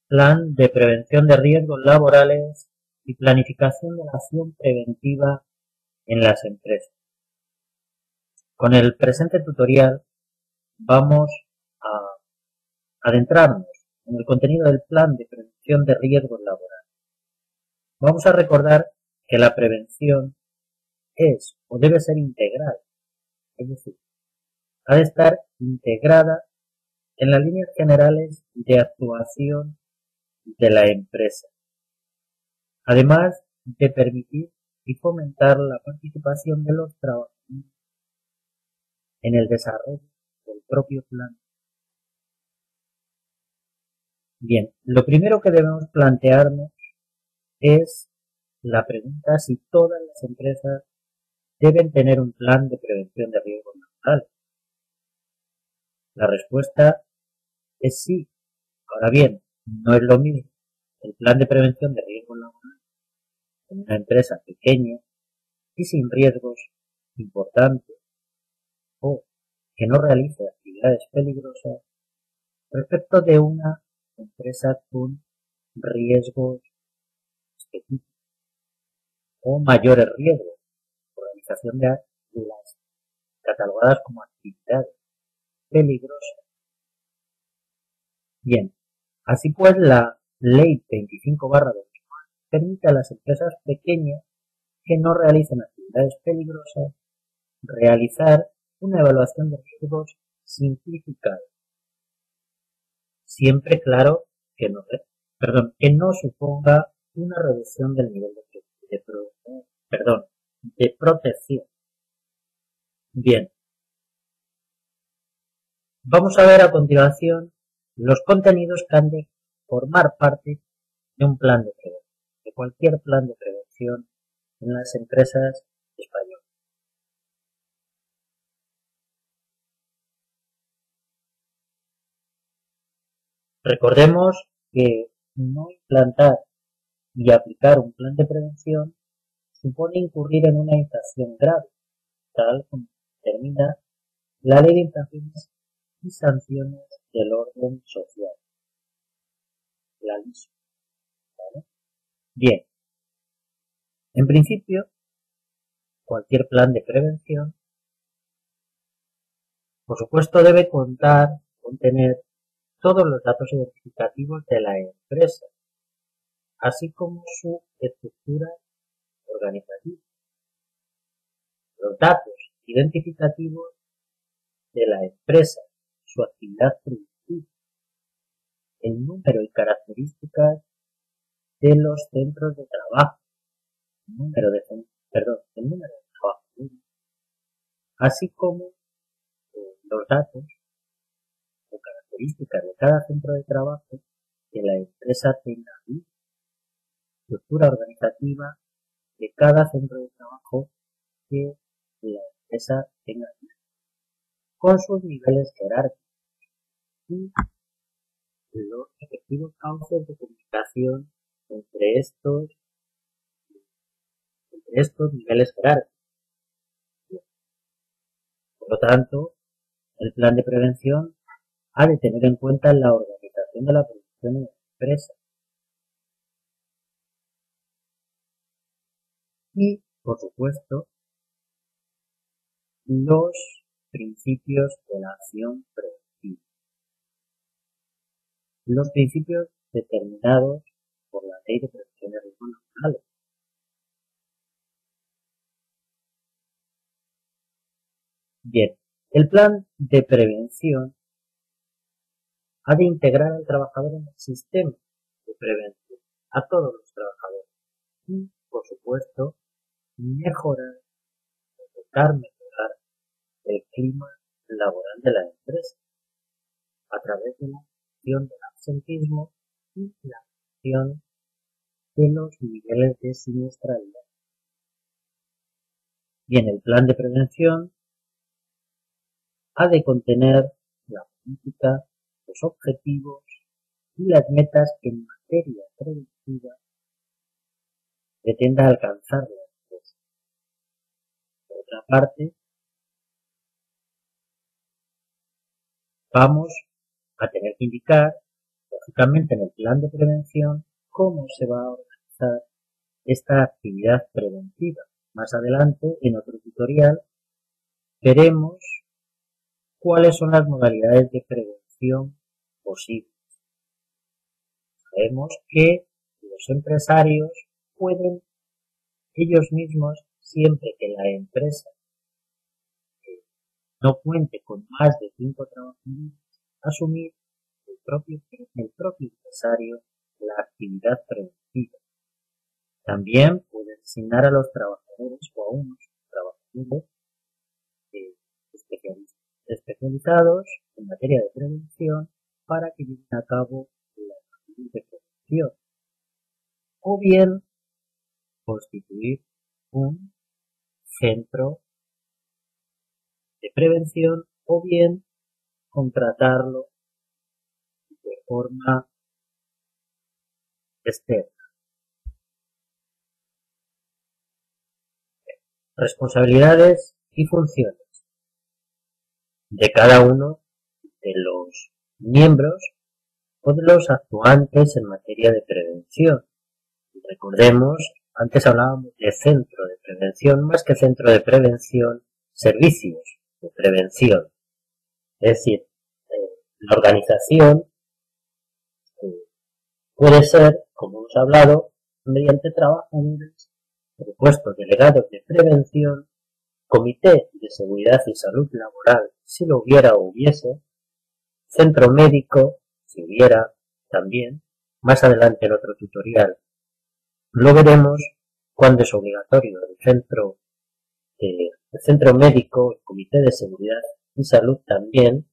Plan de prevención de riesgos laborales y planificación de la acción preventiva en las empresas. Con el presente tutorial vamos a adentrarnos en el contenido del plan de prevención de riesgos laborales. Vamos a recordar que la prevención es o debe ser integral, es decir, ha de estar integrada en las líneas generales de actuación de la empresa, además de permitir y fomentar la participación de los trabajadores en el desarrollo del propio plan. Bien, lo primero que debemos plantearnos es la pregunta si todas las empresas deben tener un plan de prevención de riesgos laborales. La respuesta es sí. Ahora bien, no es lo mismo el plan de prevención de riesgos laborales en una empresa pequeña y sin riesgos importantes o que no realice actividades peligrosas respecto de una empresa con riesgos específicos o mayores riesgos, organización de las catalogadas como actividades peligrosas. Bien, así pues la Ley 25/2009 permite a las empresas pequeñas que no realicen actividades peligrosas realizar una evaluación de riesgos simplificada, siempre claro que no suponga una reducción del nivel de protección. Bien, vamos a ver a continuación los contenidos que han de formar parte de un plan de prevención, de cualquier plan de prevención en las empresas españolas. Recordemos que no implantar y aplicar un plan de prevención supone incurrir en una infracción grave, tal como determina la Ley de Infracciones y Sanciones del Orden Social, la LISO. ¿Vale? Bien, en principio, cualquier plan de prevención, por supuesto, debe contener todos los datos identificativos de la empresa, así como su estructura organizativa. Los datos identificativos de la empresa, su actividad productiva, el número y características de los centros de trabajo, el número de trabajo, así como los datos o características de cada centro de trabajo que la empresa tenga, estructura organizativa de cada centro de trabajo que la empresa tenga, con sus niveles jerárquicos y los efectivos cauces de comunicación entre estos niveles jerárquicos. Por lo tanto, el plan de prevención ha de tener en cuenta la organización de la producción en la empresa y, por supuesto, los principios de la acción preventiva. Los principios determinados por la Ley de Prevención de Riesgos Laborales. Bien, el plan de prevención ha de integrar al trabajador en el sistema de prevención, a todos los trabajadores, y, por supuesto, mejorar el clima laboral de la empresa a través de la reducción del absentismo y la reducción de los niveles de siniestralidad. Bien, el plan de prevención ha de contener la política, los objetivos y las metas que en materia preventiva pretenda alcanzar la empresa. Por otra parte, vamos a tener que indicar, por básicamente en el plan de prevención cómo se va a organizar esta actividad preventiva. Más adelante, en otro tutorial, veremos cuáles son las modalidades de prevención posibles. Sabemos que los empresarios pueden ellos mismos, siempre que la empresa no cuente con más de 5 trabajadores, asumir el propio empresario la actividad preventiva. También puede designar a los trabajadores o a unos trabajadores especializados en materia de prevención para que lleven a cabo las actividades de prevención, o bien constituir un centro de prevención, o bien contratarlo de forma externa. Responsabilidades y funciones de cada uno de los miembros o de los actuantes en materia de prevención. Recordemos, antes hablábamos de centro de prevención, más que centro de prevención, servicios de prevención. Es decir, la organización puede ser, como hemos hablado, mediante trabajadores, propuestos delegados de prevención, comité de seguridad y salud laboral, si lo hubiera o hubiese, centro médico, si hubiera también, más adelante en otro tutorial lo veremos cuando es obligatorio el centro médico, el comité de seguridad y salud también,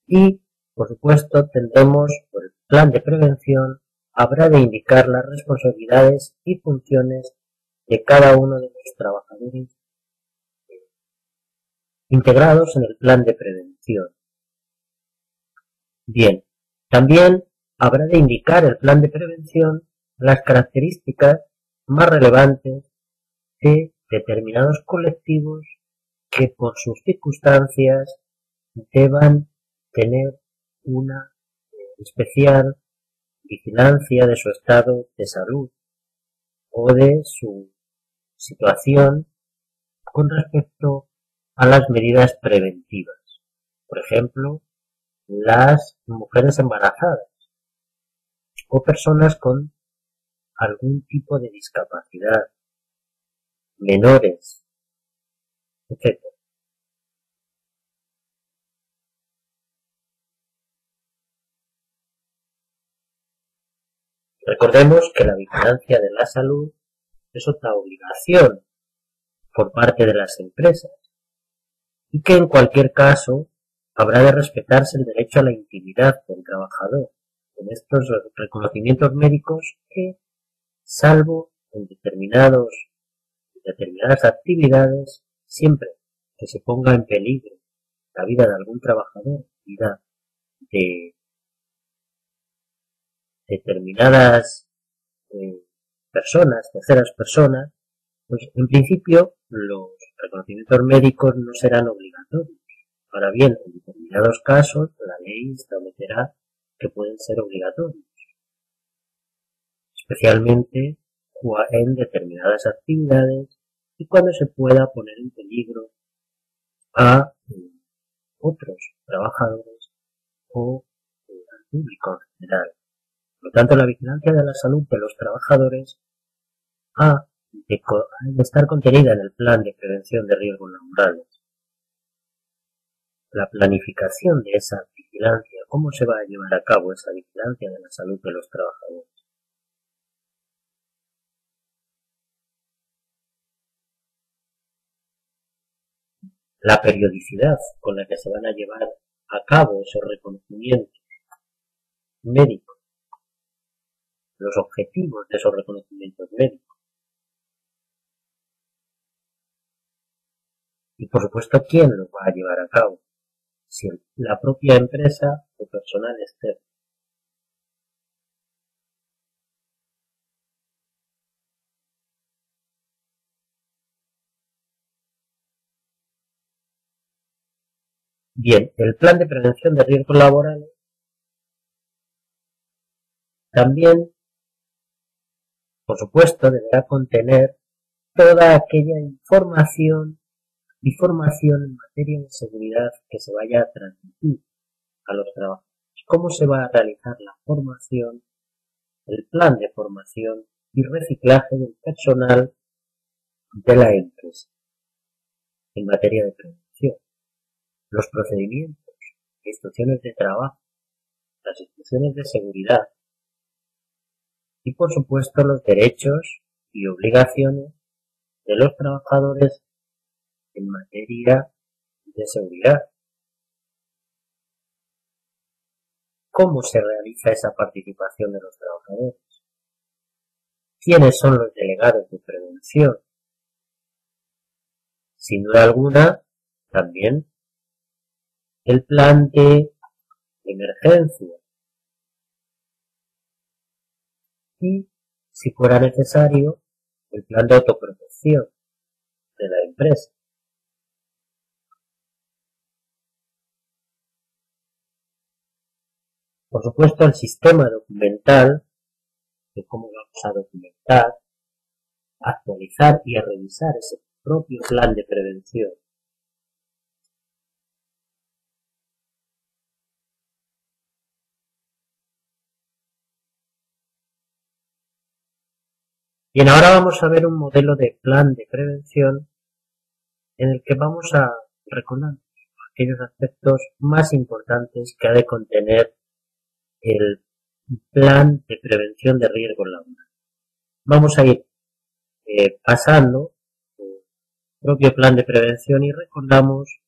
y por supuesto tendremos por el plan de prevención, habrá de indicar las responsabilidades y funciones de cada uno de los trabajadores integrados en el plan de prevención. Bien, también habrá de indicar el plan de prevención las características más relevantes de determinados colectivos que por sus circunstancias deban tener una especial vigilancia de su estado de salud o de su situación con respecto a las medidas preventivas. Por ejemplo, las mujeres embarazadas o personas con algún tipo de discapacidad, menores, etc. Recordemos que la vigilancia de la salud es otra obligación por parte de las empresas y que en cualquier caso habrá de respetarse el derecho a la intimidad del trabajador con estos reconocimientos médicos que, salvo en determinadas actividades, siempre que se ponga en peligro la vida de algún trabajador, vida de determinadas personas, terceras personas, pues en principio los reconocimientos médicos no serán obligatorios. Ahora bien, en determinados casos la ley establecerá que pueden ser obligatorios, especialmente en determinadas actividades y cuando se pueda poner en peligro a otros trabajadores o al público en general. Por lo tanto, la vigilancia de la salud de los trabajadores ha de estar contenida en el plan de prevención de riesgos laborales. La planificación de esa vigilancia, cómo se va a llevar a cabo esa vigilancia de la salud de los trabajadores. La periodicidad con la que se van a llevar a cabo esos reconocimientos médicos, los objetivos de esos reconocimientos médicos. Y por supuesto, ¿quién los va a llevar a cabo? Si la propia empresa o personal externo. Bien, el plan de prevención de riesgos laborales También, por supuesto, deberá contener toda aquella información en materia de seguridad que se vaya a transmitir a los trabajadores. ¿Cómo se va a realizar la formación, el plan de formación y reciclaje del personal de la empresa en materia de prevención? Los procedimientos, instrucciones de trabajo, las instrucciones de seguridad y, por supuesto, los derechos y obligaciones de los trabajadores en materia de seguridad. ¿Cómo se realiza esa participación de los trabajadores? ¿Quiénes son los delegados de prevención? Sin duda alguna, también el plan de emergencia y, si fuera necesario, el plan de autoprotección de la empresa. Por supuesto, el sistema documental de cómo vamos a documentar, actualizar y a revisar ese propio plan de prevención. Bien, ahora vamos a ver un modelo de plan de prevención en el que vamos a recordar aquellos aspectos más importantes que ha de contener el plan de prevención de riesgos laborales. Vamos a ir pasando el propio plan de prevención y recordamos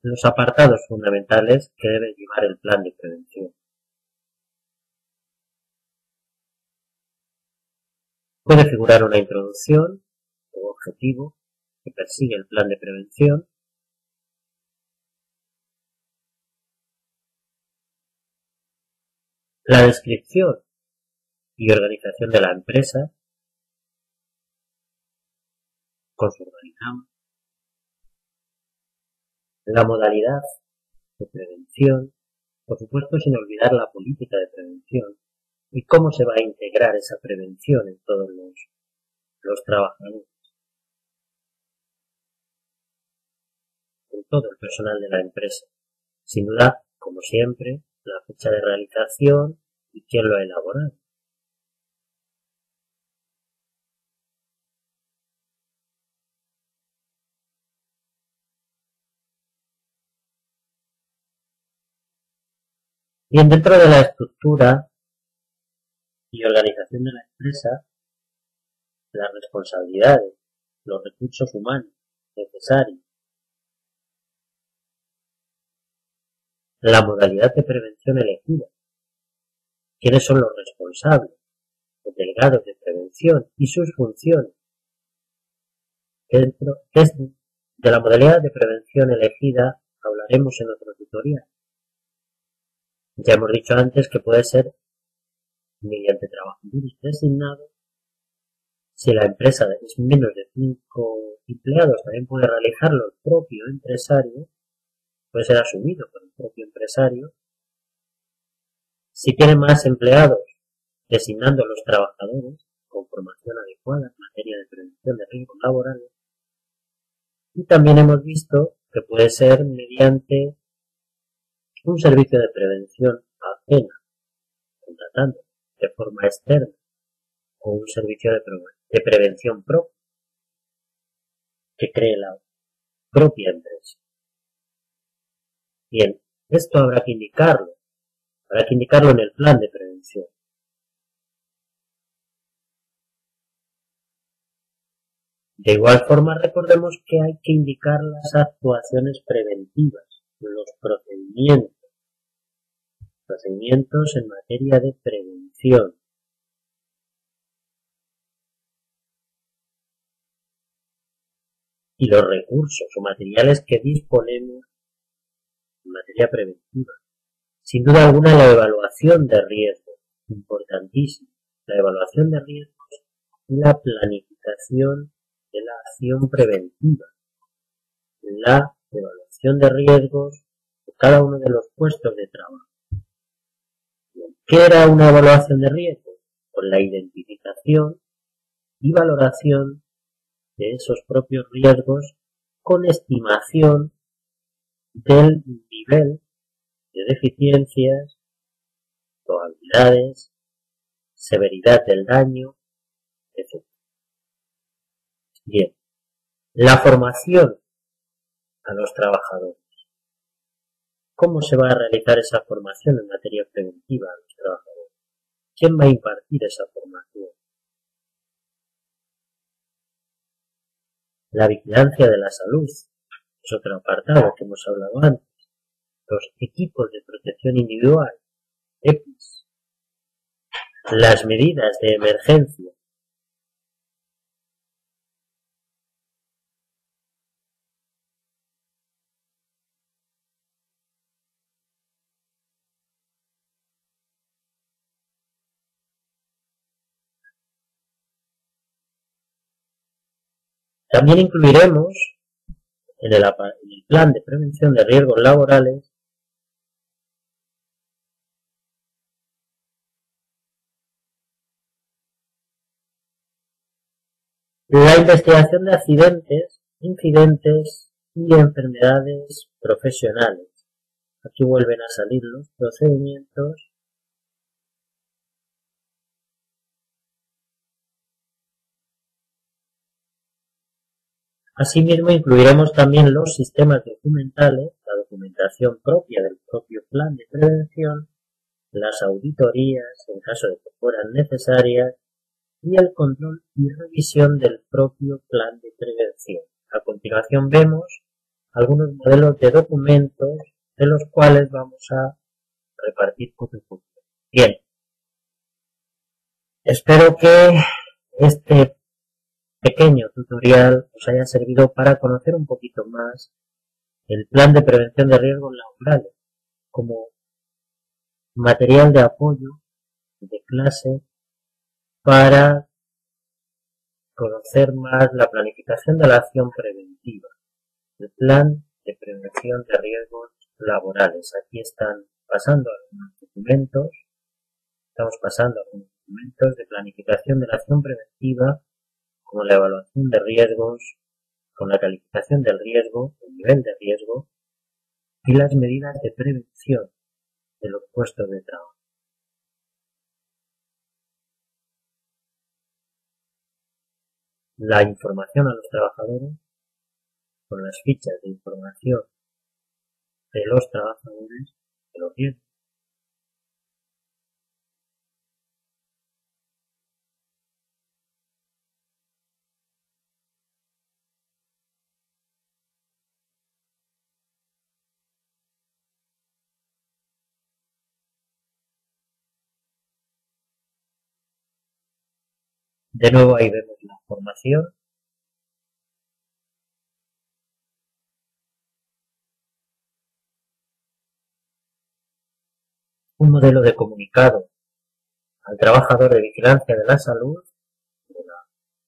los apartados fundamentales que debe llevar el plan de prevención. Puede figurar una introducción o objetivo que persigue el plan de prevención, la descripción y organización de la empresa con su organigrama, la modalidad de prevención, por supuesto sin olvidar la política de prevención y cómo se va a integrar esa prevención en todos los trabajadores, en todo el personal de la empresa. Sin duda, como siempre, la fecha de realización y quién lo ha elaborado. Bien, dentro de la estructura y organización de la empresa, las responsabilidades, los recursos humanos necesarios, la modalidad de prevención elegida, quiénes son los responsables, los delegados de prevención y sus funciones. Dentro de la modalidad de prevención elegida hablaremos en otro tutorial. Ya hemos dicho antes que puede ser mediante trabajadores designados. Si la empresa es menos de 5 empleados, también puede realizarlo el propio empresario, puede ser asumido por el propio empresario. Si tiene más empleados, designando a los trabajadores con formación adecuada en materia de prevención de riesgos laborales. Y también hemos visto que puede ser mediante un servicio de prevención ajena, contratando de forma externa, o un servicio de prevención propia que cree la propia empresa. Bien, esto habrá que indicarlo en el plan de prevención. De igual forma, recordemos que hay que indicar las actuaciones preventivas, los procedimientos en materia de prevención. Y los recursos o materiales que disponemos en materia preventiva. Sin duda alguna, la evaluación de riesgos, importantísimo. La evaluación de riesgos y la planificación de la acción preventiva. La evaluación de riesgos cada uno de los puestos de trabajo. ¿Qué era una evaluación de riesgo? Pues la identificación y valoración de esos propios riesgos con estimación del nivel de deficiencias, probabilidades, severidad del daño, etc. Bien, la formación a los trabajadores. ¿Cómo se va a realizar esa formación en materia preventiva a los trabajadores? ¿Quién va a impartir esa formación? La vigilancia de la salud es otro apartado que hemos hablado antes. Los equipos de protección individual, EPIs, las medidas de emergencia. También incluiremos en el plan de prevención de riesgos laborales la investigación de accidentes, incidentes y enfermedades profesionales. Aquí vuelven a salir los procedimientos. Asimismo, incluiremos también los sistemas documentales, la documentación propia del propio plan de prevención, las auditorías, en caso de que fueran necesarias, y el control y revisión del propio plan de prevención. A continuación vemos algunos modelos de documentos de los cuales vamos a repartir poco a poco. Bien, espero que este pequeño tutorial os haya servido para conocer un poquito más el plan de prevención de riesgos laborales como material de apoyo de clase para conocer más la planificación de la acción preventiva, el plan de prevención de riesgos laborales. Aquí están pasando algunos documentos, de planificación de la acción preventiva, como la evaluación de riesgos, con la calificación del riesgo, el nivel de riesgo y las medidas de prevención de los puestos de trabajo. La información a los trabajadores con las fichas de información de los trabajadores de los riesgos. De nuevo ahí vemos la formación. Un modelo de comunicado al trabajador de vigilancia de la salud, de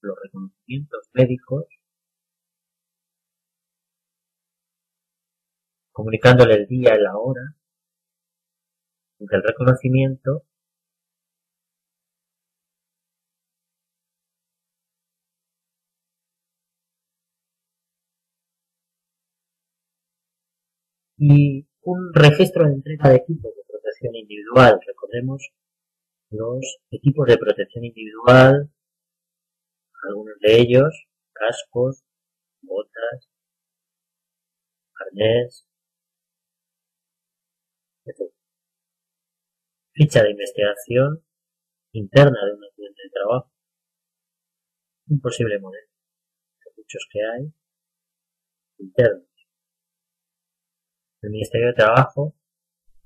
los reconocimientos médicos, comunicándole el día y la hora del reconocimiento y un registro de entrega de equipos de protección individual. Recordemos los equipos de protección individual, algunos de ellos, cascos, botas, arnés, etc. Ficha de investigación interna de un accidente de trabajo, un posible modelo, de muchos que hay, internos. El Ministerio de Trabajo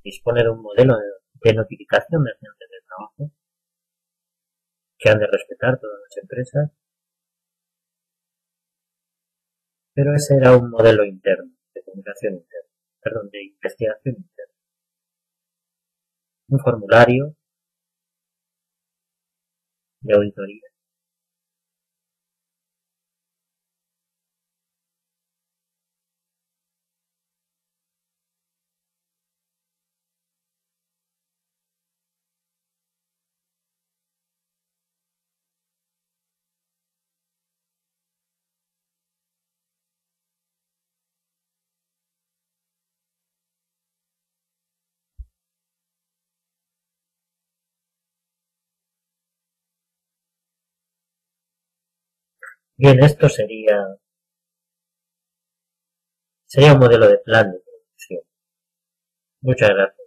dispone de un modelo de notificación de accidentes de trabajo que han de respetar todas las empresas, pero ese era un modelo interno, de comunicación interna, de investigación interna. Un formulario de auditoría. Bien, esto sería un modelo de plan de producción. Muchas gracias.